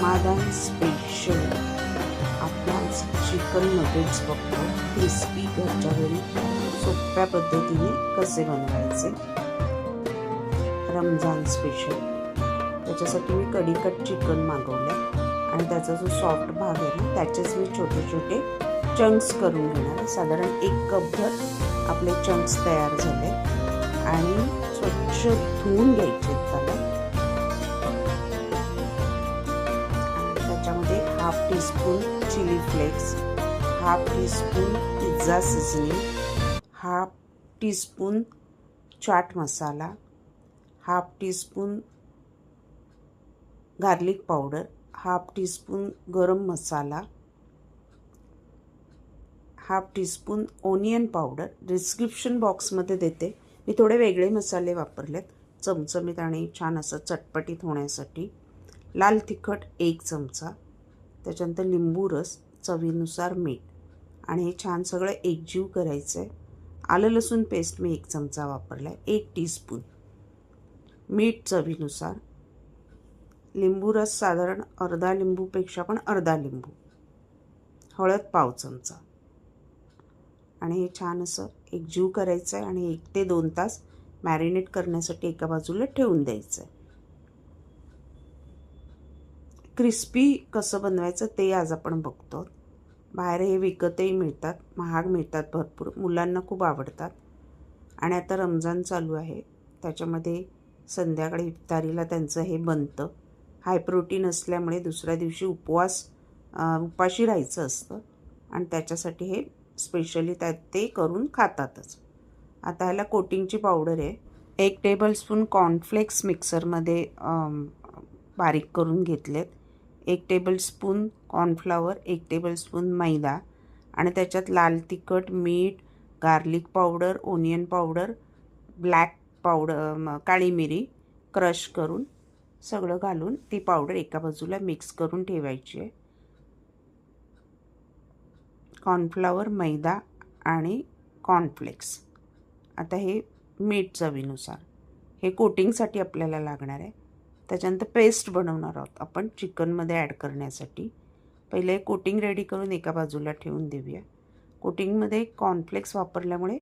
समाधान स्पेशल आपण chicken nuggets बघतो, क्रिस्पी घरच्या घरी सोप्या पद्धतीने कसे बनवायचे। रमजान स्पेशल त्याच्यासाठी मी कढी कट चिकन मागवले आणि त्याचा जो सॉफ्ट भाग आहे ना त्याचेच मी छोटे छोटे चंक्स करून घेणार। साधारण 1 कपभर आपले चंक्स तयार झाले आणि स्वच्छ धुवून घ्यायचे त्याला। त्याच्यामध्ये half teaspoon chilli flakes, half teaspoon pizza seasoning, half teaspoon chaat masala, half teaspoon garlic powder, half teaspoon garam masala, half teaspoon onion powder. Description बॉक्समध्ये देते, मी थोडे वेगळे मसाले वापरलेत चमचमीत आणि छान असं चटपटीत होण्यासाठी। लाल तिखट 1 चमचा, त्याच्यानंतर लिंबू रस, चवीनुसार मीठ आणि हे छान सगळं एकजीव करायचं आहे। आलं लसूण पेस्ट मी 1 चमचा वापरला आहे, 1 टीस्पून, मीठ चवीनुसार, लिंबू रस साधारण अर्धा लिंबूपेक्षा पण अर्धा लिंबू, हळद पाव चमचा आणि हे छान असं एकजीव करायचं आहे आणि 1 ते 2 तास मॅरिनेट करण्यासाठी एका बाजूला ठेवून द्यायचं आहे। क्रिस्पी कसं बनवायचं ते आज आपण बघतो। बाहेर हे विकतही मिळतात, महाग मिळतात भरपूर, मुलांना खूप आवडतात आणि आता रमजान चालू आहे त्याच्यामध्ये संध्याकाळी इफ्तारीला त्यांचं हे बनतं। हाय प्रोटीन असल्यामुळे दुसऱ्या दिवशी उपाशी राहायचं असतं आणि त्याच्यासाठी हे स्पेशली ते करून खातातच। आता ह्याला कोटिंगची पावडर आहे, 1 टेबलस्पून कॉर्नफ्लेक्स मिक्सरमध्ये बारीक करून घेतलेत, 1 टेबलस्पून कॉर्नफ्लॉवर, 1 टेबलस्पून मैदा आणि त्याच्यात लाल तिखट, मीठ, garlic powder, onion powder, black powder, काळी मिरी क्रश करून सगळं घालून ती पावडर एका बाजूला मिक्स करून ठेवायची आहे। कॉर्नफ्लॉवर, मैदा आणि कॉर्नफ्लेक्स, आता हे मीठ चवीनुसार, हे कोटिंगसाठी आपल्याला लागणार आहे। त्याच्यानंतर पेस्ट बनवणार आहोत आपण चिकनमध्ये ॲड करण्यासाठी। पहिले कोटिंग रेडी करून एका बाजूला ठेवून देऊया। कोटिंगमध्ये कॉर्नफ्लेक्स वापरल्यामुळे